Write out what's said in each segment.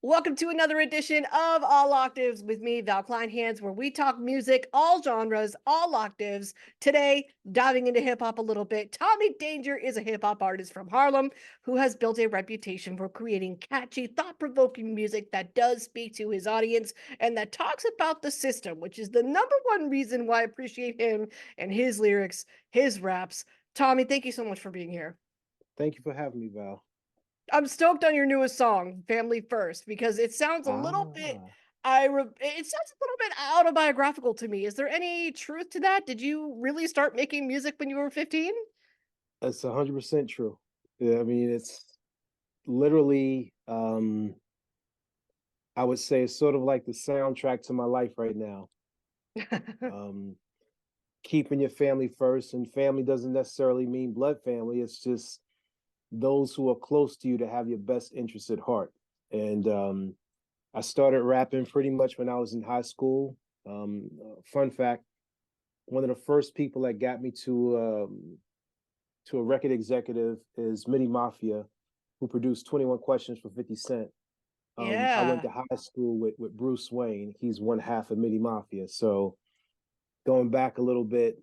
Welcome to another edition of All Octaves with me, Val Kleinhans, where we talk music, all genres, all octaves. Today, diving into hip hop a little bit, Tommy Danger is a hip hop artist from Harlem who has built a reputation for creating catchy, thought provoking music that does speak to his audience and that talks about the system, which is the number one reason why I appreciate him and his lyrics, his raps. Tommy, thank you so much for being here. Thank you for having me, Val. I'm stoked on your newest song, "Family First," because it sounds a little bit Ah, it sounds a little bit autobiographical to me. Is there any truth to that? Did you really start making music when you were 15? that's 100% true. Yeah, I mean, it's literally, I would say it's sort of like the soundtrack to my life right now. Um, Keeping your family first, and family doesn't necessarily mean blood family. It's just those who are close to you to have your best interests at heart. And I started rapping pretty much when I was in high school. Fun fact, one of the first people that got me to a record executive is Mini Mafia, who produced 21 Questions for 50 Cent. I went Yeah. to high school with Bruce Wayne. He's one half of Mini Mafia. So going back a little bit,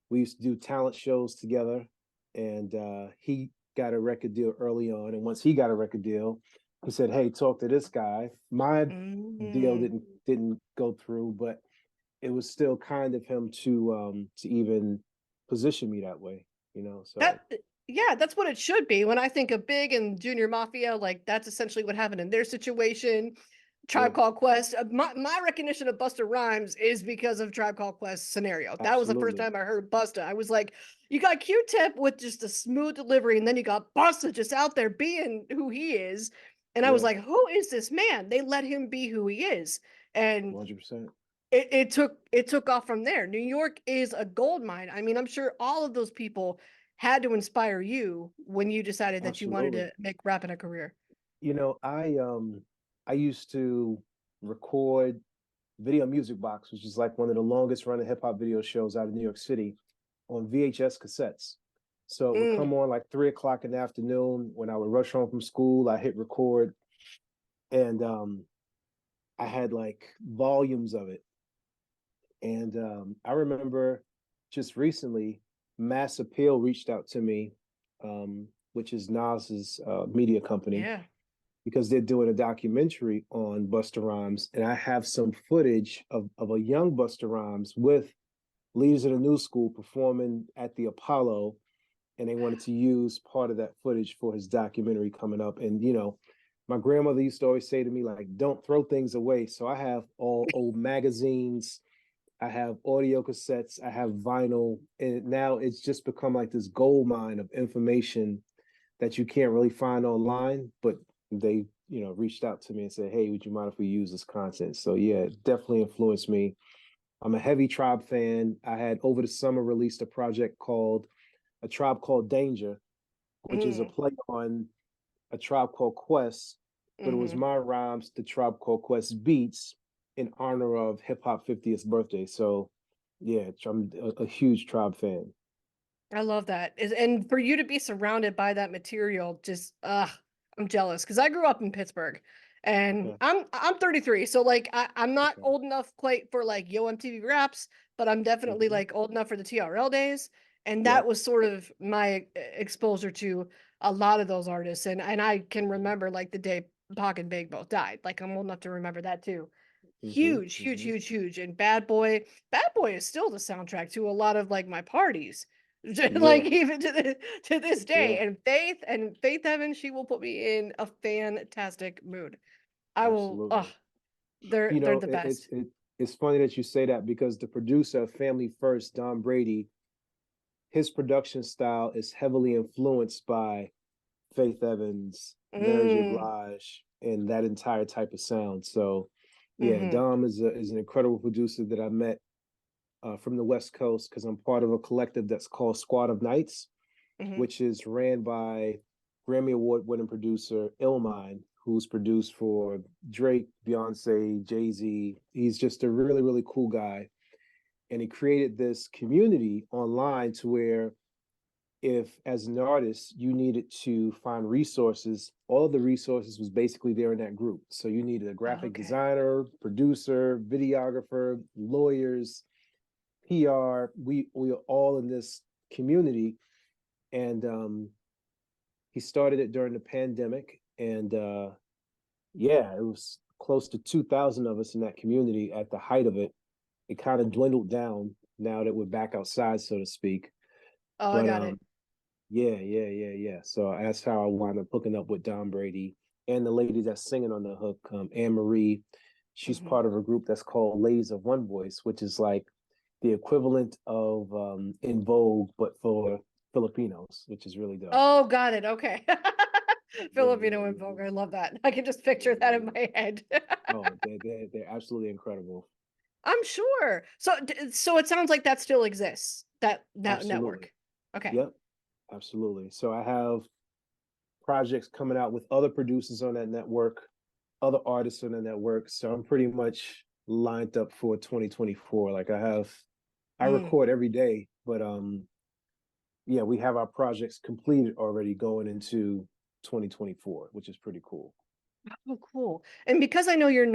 we used to do talent shows together, and he got a record deal early on. And once he got a record deal, he said, "Hey, talk to this guy." My deal Mm. didn't go through, but it was still kind of him to even position me that way, you know. So That yeah, that's what it should be. When I think of Big and Junior Mafia, like, that's essentially what happened in their situation. yeah, Tribe Called Quest, my recognition of Busta Rhymes is because of Tribe Called Quest scenario. That was the first absolutely. time I heard Busta. I was like, you got Q-Tip with just a smooth delivery, and then you got Busta just out there being who he is. And I was Yeah, like, who is this man? They let him be who he is. And 100%. it took off from there. New York is a gold mine. I mean, I'm sure all of those people had to inspire you when you decided that you wanted Absolutely. to make rapping a career. You know, I used to record Video Music Box, which is like one of the longest running hip hop video shows out of New York City, on VHS cassettes. So it would Mm. come on like 3 o'clock in the afternoon when I would rush home from school. I hit record, and I had like volumes of it. And I remember just recently, Mass Appeal reached out to me, which is Nas's media company, Yeah. because they're doing a documentary on Busta Rhymes. And I have some footage of a young Busta Rhymes with Leaders of the New School performing at the Apollo. And they wanted to use part of that footage for his documentary coming up. And, you know, my grandmother used to always say to me, like, don't throw things away. So I have all old magazines, I have audio cassettes, I have vinyl, and now it's just become like this gold mine of information that you can't really find online. But they, reached out to me and said, "Hey, would you mind if we use this content?" So yeah, it definitely influenced me. I'm a heavy Tribe fan. I had over the summer released a project called A Tribe Called Danger, which is a Mm. play on A Tribe Called Quest, but it was Hmm. my rhymes to Tribe Called Quest beats in honor of hip hop 50th birthday. So, yeah, I'm a huge Tribe fan. I love that. And for you to be surrounded by that material, just I'm jealous because I grew up in Pittsburgh, and Okay, I'm 33, so like I'm not okay. old enough quite for like Yo MTV Raps, but I'm definitely Hmm. like old enough for the TRL days, and that Yep. was sort of my exposure to a lot of those artists, and I can remember like the day Pac and Big both died. Like I'm old enough to remember that too. Hmm. Huge, huge, Hmm. huge, huge. And Bad Boy is still the soundtrack to a lot of like my parties. Like Yeah, even to this day. yeah, And Faith Evans, she will put me in a fantastic mood. I will absolutely. they're the It's best. it's funny that you say that because the producer of Family First, Don Brady, his production style is heavily influenced by Faith Evans, Mary J. Mm, Blige, and that entire type of sound. So, yeah, mm-hmm, Dom is an incredible producer that I met from the West Coast because I'm part of a collective that's called Squad of Nights, mm-hmm. which is ran by Grammy Award winning producer Illmind, who's produced for Drake, Beyonce, Jay Z. He's just a really, really cool guy. And he created this community online to where if as an artist you needed to find resources, all of the resources was basically there in that group. So you needed a Oh, graphic okay. designer, producer, videographer, lawyers, PR. We are all in this community, and he started it during the pandemic, and yeah, it was close to 2,000 of us in that community at the height of it. It kind of dwindled down now that we're back outside, so to speak. Oh, I But got it. yeah. So that's how I wound up hooking up with Don Brady and the lady that's singing on the hook, Anne Marie. She's Mhm. part of a group that's called Ladies of One Voice, which is like the equivalent of In Vogue, but for Filipinos, which is really dope. Oh, got it. Okay. Filipino and Yeah. Vogue. I love that. I can just picture that in my head. Oh, they're absolutely incredible. I'm sure. So, so it sounds like that still exists. That Absolutely. network. Okay. Yep, absolutely. So I have projects coming out with other producers on that network, other artists on the network. So I'm pretty much lined up for 2024. Like I Mm. record every day, but yeah, we have our projects completed already going into 2024, which is pretty cool. Oh, cool. And because I know you're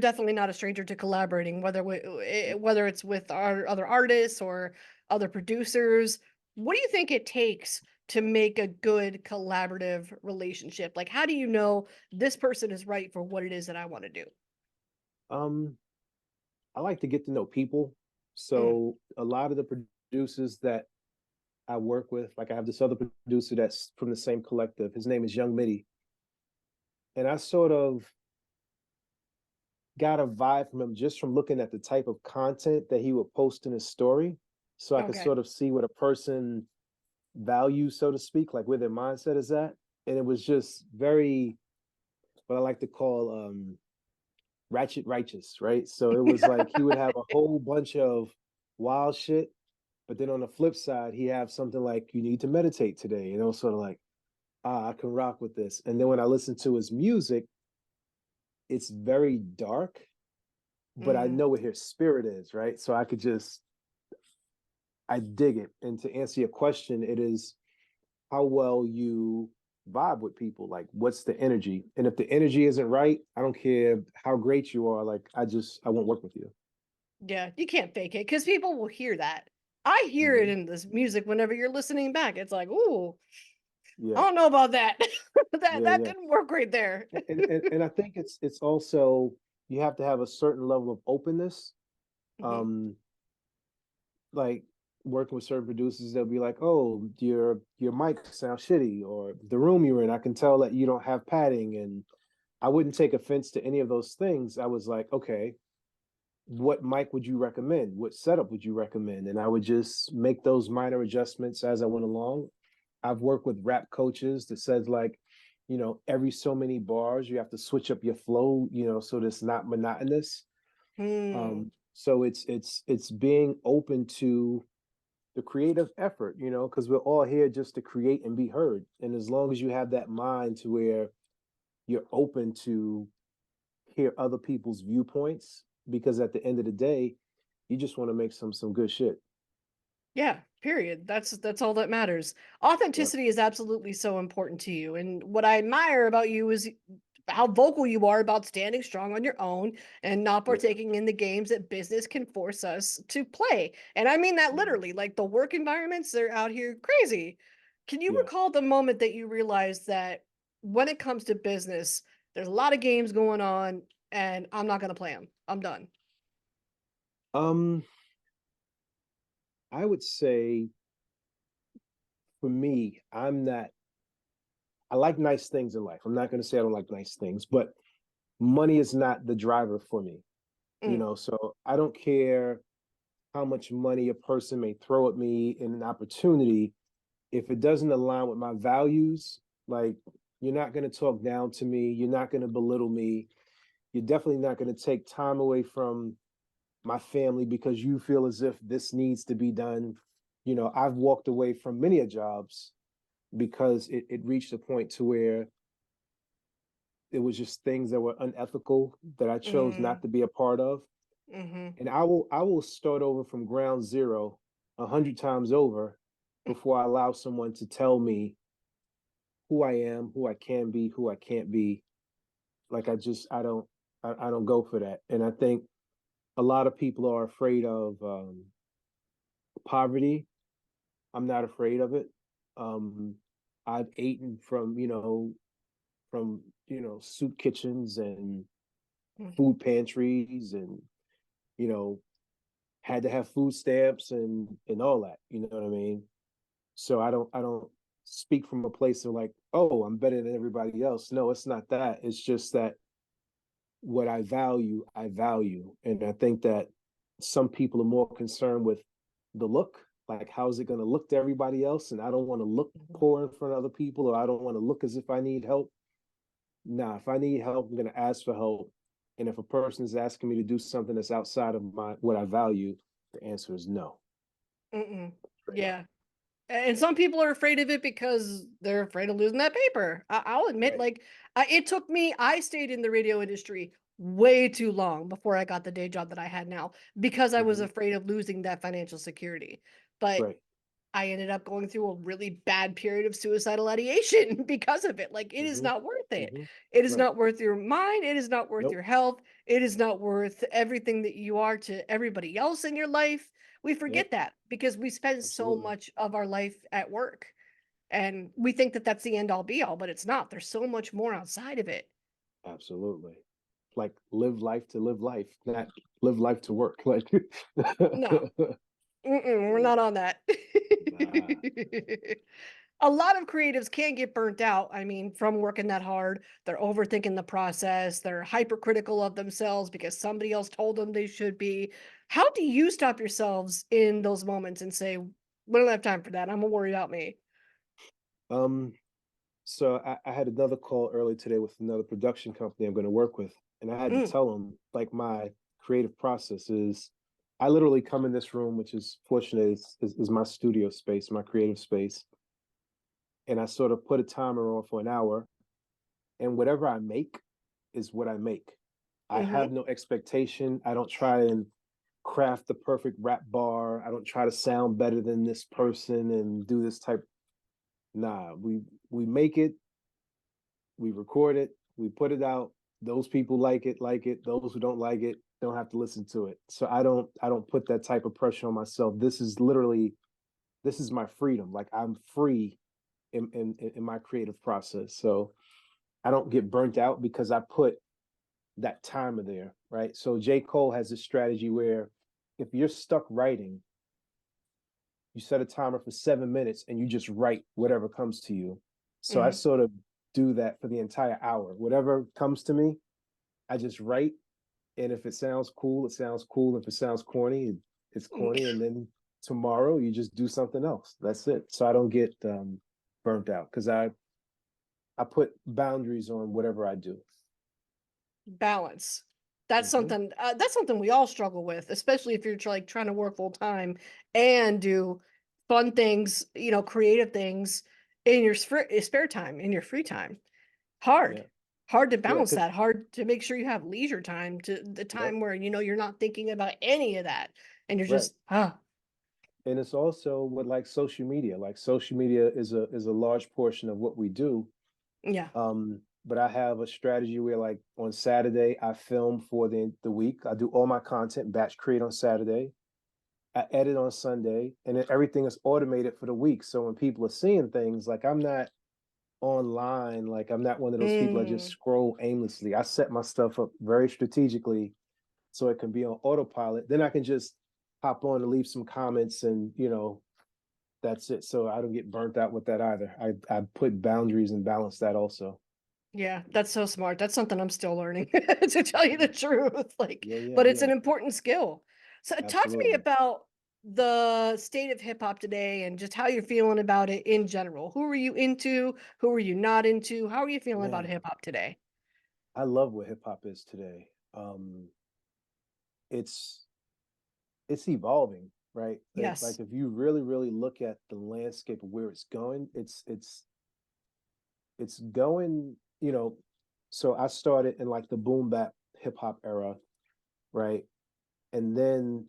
definitely not a stranger to collaborating, whether it's with our other artists or other producers. What do you think it takes to make a good collaborative relationship? Like, how do you know this person is right for what it is that I want to do? Um, I like to get to know people. Mm, So a lot of the producers that I work with, like I have this other producer that's from the same collective. His name is Young Mitty. And I sort of got a vibe from him just from looking at the type of content that he would post in his story. So I could okay. sort of see what a person values, so to speak, like where their mindset is at. And it was just very, what I like to call ratchet righteous, right? So it was like he would have a whole bunch of wild shit, but then on the flip side, he have something like you need to meditate today, and it was sort of like, I can rock with this. And then when I listen to his music, it's very dark, but I Mm, know what his spirit is, right? So I could just I dig it. And to answer your question, it is how well you vibe with people. Like, what's the energy? And if the energy isn't right, I don't care how great you are. Like, I won't work with you. yeah, you can't fake it because people will hear that. I hear it Mm-hmm. in this music whenever you're listening back. It's like, ooh, I Yeah, don't know about that. That yeah. didn't work right there. And I think it's also you have to have a certain level of openness. Mhm. Um, like working with certain producers, they'll be like, "Oh, your mic sounds shitty," or "The room you're in, I can tell that you don't have padding." And I wouldn't take offense to any of those things. I was like, "Okay, what mic would you recommend? What setup would you recommend?" And I would just make those minor adjustments as I went along. I've worked with rap coaches that says like, every so many bars you have to switch up your flow, so that it's not monotonous. Hmm. So it's being open to the creative effort, because we're all here just to create and be heard. And as long as you have that mind to where you're open to hear other people's viewpoints, because at the end of the day, you just want to make some good shit. Yeah, period. That's all that matters. Yep. Authenticity is absolutely so important to you. And what I admire about you is how vocal you are about standing strong on your own and not Yeah. partaking in the games that business can force us to play. And I mean that Yeah. literally. Like the work environments, they're out here crazy. Can you Yeah. recall the moment that you realized that when it comes to business, there's a lot of games going on and I'm not going to play them. I'm done. Um, I would say for me, I like nice things in life. I'm not going to say I don't like nice things, but money is not the driver for me, Mm, so I don't care how much money a person may throw at me in an opportunity. If it doesn't align with my values, like you're not going to talk down to me, you're not going to belittle me, you're definitely not going to take time away from my family because you feel as if this needs to be done. I've walked away from many a jobs because it reached a point to where it was just things that were unethical that I chose mm, not to be a part of. mm-hmm. And I will start over from ground zero 100 times over. before I allow someone to tell me who I am, who I can be, who I can't be. Like I don't go for that. And I think a lot of people are afraid of poverty. I'm not afraid of it. Um, I've eaten from, soup kitchens and food pantries and, you know, had to have food stamps and all that. You know what I mean? So I don't speak from a place of like, oh, I'm better than everybody else. No, it's not that. It's just that what I value. And I think that some people are more concerned with the look, like how's it going to look to everybody else? And I don't want to look poor in front of other people, or I don't want to look as if I need help. Nah, if I need help, I'm going to ask for help. And if a person is asking me to do something that's outside of my what I value, the answer is no. Mm-mm. Straight up. Yeah. And some people are afraid of it because they're afraid of losing that paper. I'll admit, Right. like, it took me, I stayed in the radio industry way too long before I got the day job that I had now because I was Mm-hmm. afraid of losing that financial security. But Right. I ended up going through a really bad period of suicidal ideation because of it. Like, it is Mm-hmm. not worth it. Mm-hmm. It is Right. not worth your mind. It is not worth Nope. your health. It is not worth everything that you are to everybody else in your life. We Yep. forget that because we spend so Absolutely. much of our life at work and we think that that's the end all be all, but it's not. There's so much more outside of it. Absolutely. Like live life to live life, not live life to work. Like No, we're yeah. not on that. Nah. A lot of creatives can get burnt out. I mean, from working that hard, they're overthinking the process, they're hypercritical of themselves because somebody else told them they should be. How do you stop yourselves in those moments and say, we don't have time for that? I'm gonna worry about me. Um, so I had another call early today with another production company I'm going to work with, and I had to Mm, tell them like my creative process is I literally come in this room, which is fortunate, is my studio space, my creative space, and I sort of put a timer on for an hour, and whatever I make is what I make. I mm-hmm, have no expectation. I don't try and craft the perfect rap bar. I don't try to sound better than this person and do this type. Nah, we make it, we record it, we put it out. Those people like it, like it. Those who don't like it don't have to listen to it. So I don't put that type of pressure on myself. This is my freedom. Like I'm free in my creative process. So I don't get burnt out because I put that timer there, right? So J. Cole has this strategy where if you're stuck writing, you set a timer for 7 minutes and you just write whatever comes to you. So I mm-hmm. sort of do that for the entire hour. Whatever comes to me, I just write. And if it sounds cool, it sounds cool. If it sounds corny, it's corny. And then tomorrow you just do something else. That's it. So I don't get burnt out because I put boundaries on whatever I do. Balance. Mm-hmm. That's something we all struggle with, especially if you're like trying to work full time and do fun things, creative things in your spare time, in your free time. Hard. Yeah. Hard to Yeah. balance Cause that. Hard to make sure you have leisure time, to the yep. time where you're not thinking about any of that and you're Right. just And it's also with like social media. Like social media is a large portion of what we do. yeah. But I have a strategy where like on Saturday I film for the week. I do all my content, batch create on Saturday. I edit on Sunday, and then everything is automated for the week. So when people are seeing things, like I'm not online, like I'm not one of those people that just Mm, scroll aimlessly. I set my stuff up very strategically so it can be on autopilot. Then I can just hop on and leave some comments and that's it. So I don't get burnt out with that either. I put boundaries and balance that also. yeah, that's so smart. That's something I'm still learning to tell you the truth. Like, Yeah, yeah, but it's yeah. an important skill. So talk to me Absolutely. about the state of hip hop today and just how you're feeling about it in general. Who are you into? Who are you not into? How are you feeling about Man, hip hop today? I love what hip hop is today. It's it's evolving, right? Like Yes. if you really, really look at the landscape of where it's going, it's going, so I started in like the boom bap hip hop era, right? And then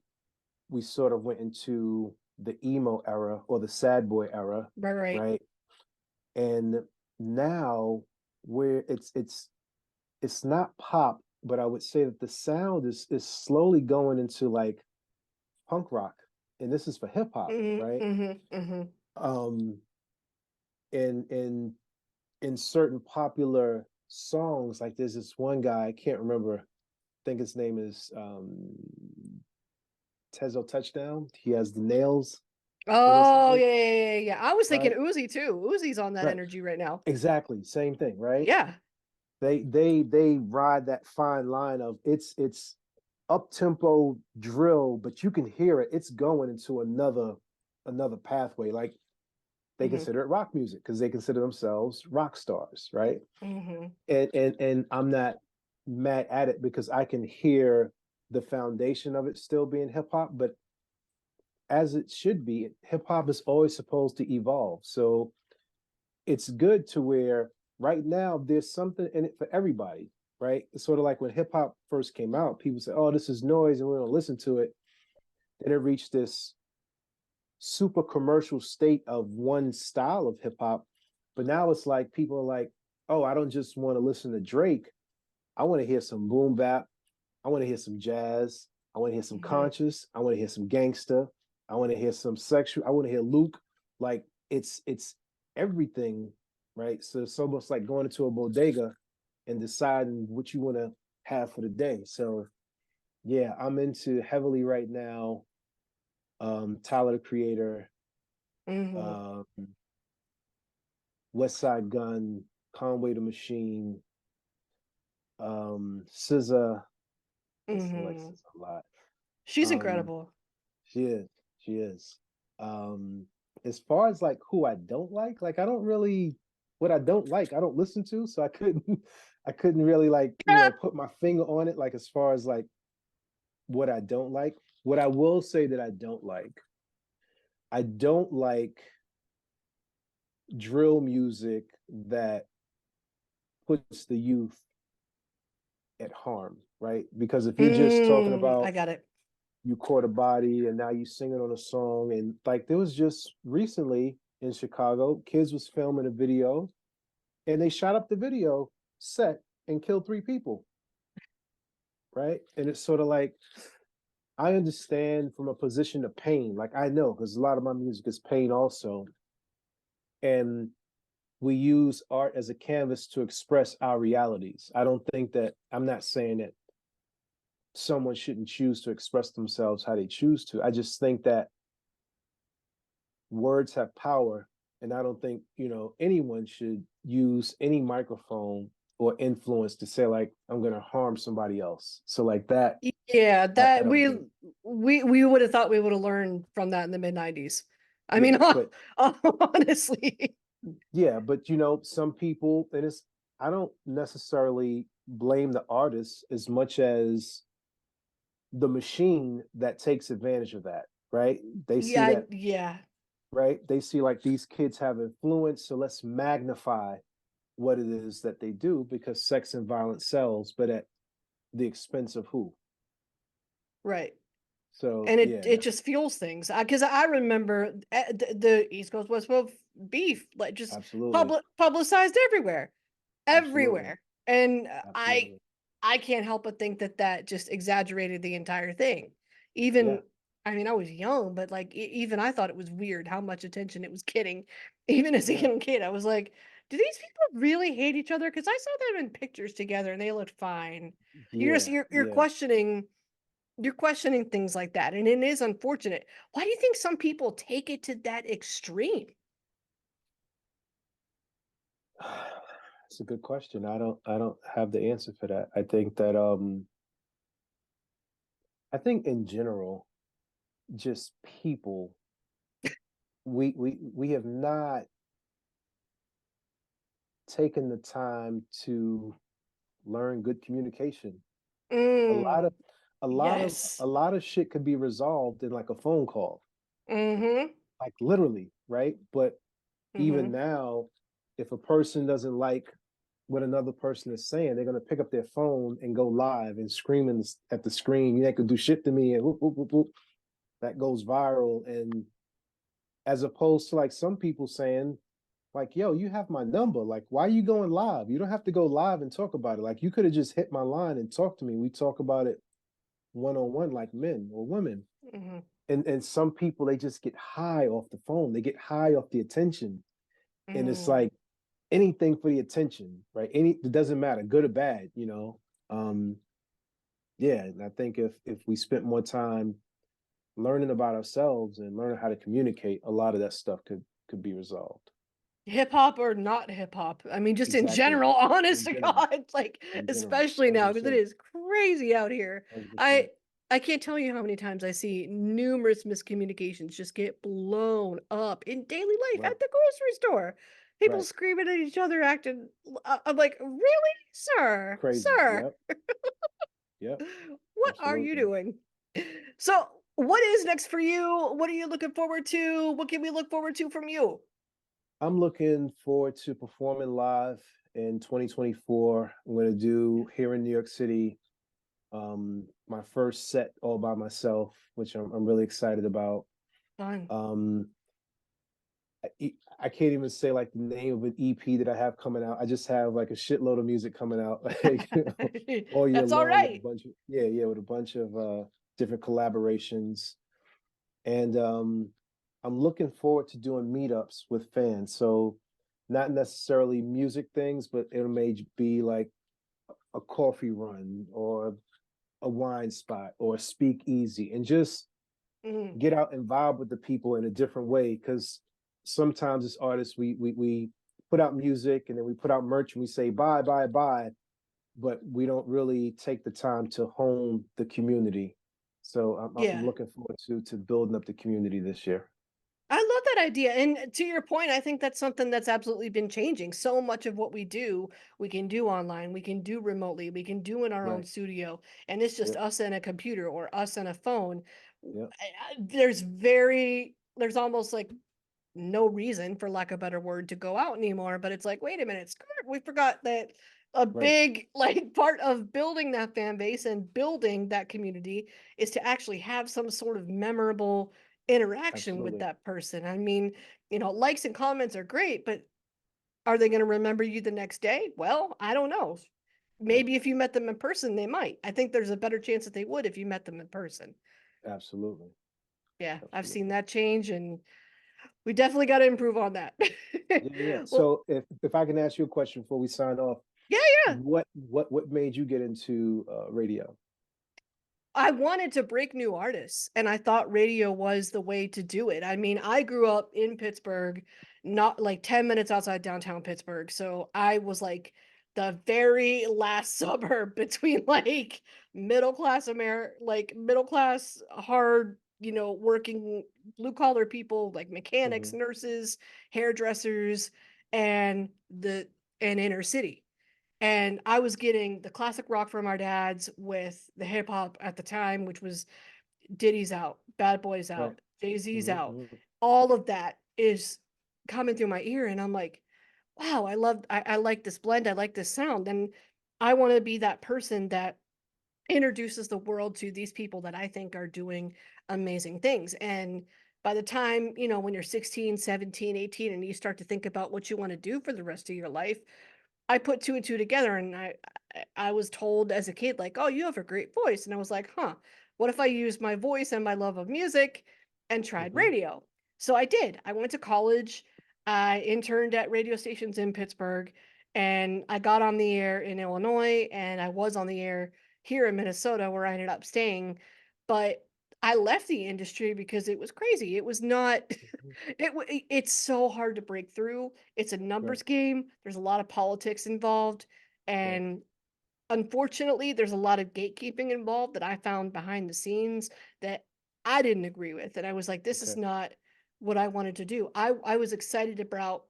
we sort of went into the emo era or the sad boy era, Right. right? And now where it's not pop, but I would say that the sound is slowly going into like punk rock, and this is for hip hop, right? Mm-hmm. Um, in certain popular songs, like there's this one guy, I can't remember, I think his name is Tezo Touchdown. He has the nails in his Oh name, yeah. I was thinking right? Uzi too. Uzi's on that Right. energy right now. Exactly. Same thing, right? Yeah. They ride that fine line of it's up tempo drill, but you can hear it. It's going into another pathway. Like they Mm-hmm. consider it rock music because they consider themselves rock stars, right? Mm-hmm. And I'm not mad at it because I can hear the foundation of it still being hip hop, but as it should be, hip hop is always supposed to evolve. So it's good to where right now there's something in it for everybody, right? It's sort of like when hip hop first came out, people said, "Oh, this is noise," and we don't listen to it. Then it reached this super commercial state of one style of hip hop, but now it's like people are like, "Oh, I don't just want to listen to Drake. I want to hear some boom bap. I want to hear some jazz. I want to hear some Mm-hmm. conscious. I want to hear some gangster. I want to hear some sexual. I want to hear Luke." Like it's everything, right? So it's almost like going into a bodega and deciding what you want to have for the day. So yeah, I'm into heavily right now. Tyler the Creator, Mm-hmm. um, West Side Gun, Conway the Machine, SZA. I like Mm-hmm. SZA a lot. She's Um, incredible. She is. She is. Um, as far as like who I don't like I don't really what I don't like, I don't listen to, so I couldn't I couldn't really like, put my finger on it, like as far as like what I don't like. What I will say that I don't like drill music that puts the youth at harm, right? Because if you're just talking I about got it. you caught a body and now you singing on a song, and like there was just recently in Chicago, kids was filming a video and they shot up the video set and killed 3 people, right? And it's sort of like I understand from a position of pain, like I know because a lot of my music is pain also, and we use art as a canvas to express our realities. I don't think that I'm not saying that someone shouldn't choose to express themselves how they choose to. I just think that words have power, and I don't think anyone should use any microphone or influence to say like I'm going to harm somebody else. So like that Yeah, I that don't do. we would have thought we would have learned from that in the mid 90s. I Yeah, mean, but honestly. yeah, but some people, and it's I don't necessarily blame the artist as much as the machine that takes advantage of that, right? They see Yeah, that, yeah. right? They see like these kids have influence, so let's magnify what it is that they do because sex and violence sells, but at the expense of who? Right. So And it yeah, it just fuels things. Because I remember the East Coast West Coast beef like just absolutely, publicized everywhere, absolutely, everywhere. And absolutely. I can't help but think that that just exaggerated the entire thing. Yeah, Even I mean, I was young, but like even I thought it was weird how much attention it was getting. Even as a yeah, young kid, I was like, do these people really hate each other? Because I saw them in pictures together and they looked fine. yeah, You're yeah. questioning things like that, and it is unfortunate. Why do you think some people take it to that extreme? It's a good question. I don't have the answer for that. I think in general, just people, we have not taken the time to learn good communication. A lot Mm, of a lot of yes. a lot of shit could be resolved in like a phone call, Mm-hmm. like literally, right? But even Mm-hmm. now, if a person doesn't like what another person is saying, they're gonna pick up their phone and go live and scream at the screen. You ain't gonna do shit to me, and whoop, whoop, whoop, whoop. That goes viral, and as opposed to like some people saying, like, yo, you have my number. Like, why are you going live? You don't have to go live and talk about it. Like, you could have just hit my line and talked to me. We talk about it one on one, like men or women. Hmm. And some people, they just get high off the phone. They get high off the attention, and it's Mm. like anything for the attention, right? It doesn't matter, good or bad, yeah. And I think if we spent more time learning about ourselves and learning how to communicate, a lot of that stuff could be resolved. Hip hop or not hip hop. I mean, just in Exactly. general, honest In to general. God, like In general. especially now because it 100%. is crazy out here. 100%. I can't tell you how many times I see numerous miscommunications just get blown up in daily life Right. at the grocery store. People Right. screaming at each other, acting. I'm like, really, sir, Crazy. sir, Yep. Yep. what are you Absolutely. doing? So, what is next for you? What are you looking forward to? What can we look forward to from you? I'm looking forward to performing live in 2024. I'm going to do here in New York City my first set all by myself, which I'm really excited about. Fun. Um, I can't even say like the name of an EP that I have coming out. I just have like a shitload of music coming out like, all year That's all long with a right. bunch of yeah, with a bunch of different collaborations. And I'm looking forward to doing meetups with fans. So not necessarily music things, but it may be like a coffee run or a wine spot or a speakeasy, and just Mhm. get out and vibe with the people in a different way. Because sometimes as artists, we put out music and then we put out merch and we say bye, bye, bye, but we don't really take the time to hone the community. So I'm Yeah. looking forward to building up the community this year. I love that idea. And to your point, I think that's something that's absolutely been changing. So much of what we do, we can do online, we can do remotely, we can do in our own Right. studio. And it's just Yep. us and a computer or us and a phone. Yep. There's almost like no reason, for lack of a better word, to go out anymore. But it's like, wait a minute, skirt, we forgot that a Right. big like part of building that fan base and building that community is to actually have some sort of memorable interaction with Absolutely. that person. I mean, likes and comments are great, but are they going to remember you the next day? Well, I don't know. Right. Maybe if you met them in person, they might. I think there's a better chance that they would if you met them in person. Absolutely. Yeah, I've seen Absolutely. that change, and we definitely got to improve on that. Yeah. Yeah. Well, So if I can ask you a question before we sign off, yeah, yeah. what made you get into radio? I wanted to break new artists, and I thought radio was the way to do it. I mean, I grew up in Pittsburgh, not like 10 minutes outside downtown Pittsburgh. So I was like the very last suburb between like middle class, hard, working blue collar people like mechanics, Hmm. nurses, hairdressers, and and inner city. And I was getting the classic rock from our dads with the hip hop at the time, which was Diddy's out, Bad Boys Right. out, Jay-Z's Hmm. out. Hmm. All of that is coming through my ear. And I'm like, wow, I like this blend. I like this sound. And I want to be that person that introduces the world to these people that I think are doing amazing things. And by the time, when you're 16, 17, 18, and you start to think about what you want to do for the rest of your life, I put two and two together, and I was told as a kid, like, oh, you have a great voice. And I was like, huh, what if I used my voice and my love of music and tried Hmm. radio? So I did. I went to college. I interned at radio stations in Pittsburgh, and I got on the air in Illinois, and I was on the air here in Minnesota where I ended up staying. But I left the industry because it was crazy. It was not Hmm. it's so hard to break through. It's a Right. numbers game. There's a lot of politics involved, Right. and unfortunately, there's a lot of gatekeeping involved that I found behind the scenes that I didn't agree with. And I was like, this is Okay. not what I wanted to do. I was excited about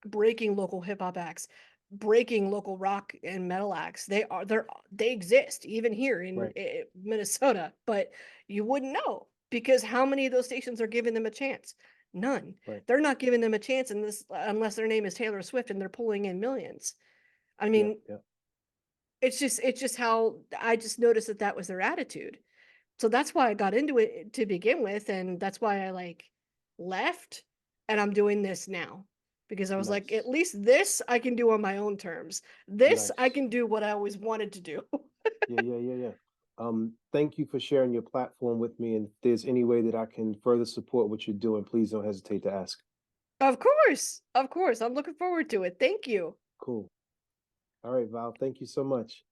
breaking local hip hop acts, breaking local rock and metal acts. They exist even here in Right. Minnesota, but you wouldn't know because how many of those stations are giving them a chance? None. Right. They're not giving them a chance in this unless their name is Taylor Swift and they're pulling in millions. I Yep. mean, Yep. it's just how I just noticed that that was their attitude. So that's why I got into it to begin with, and that's why I like left, and I'm doing this now. Because I was like, at Nice. least this I can do on my own terms. This I Nice. can do what I always wanted to do. Yeah. Thank you for sharing your platform with me. And if there's any way that I can further support what you're doing, please don't hesitate to ask. Of course. Of course. I'm looking forward to it. Thank you. Cool. All right, Val. Thank you so much.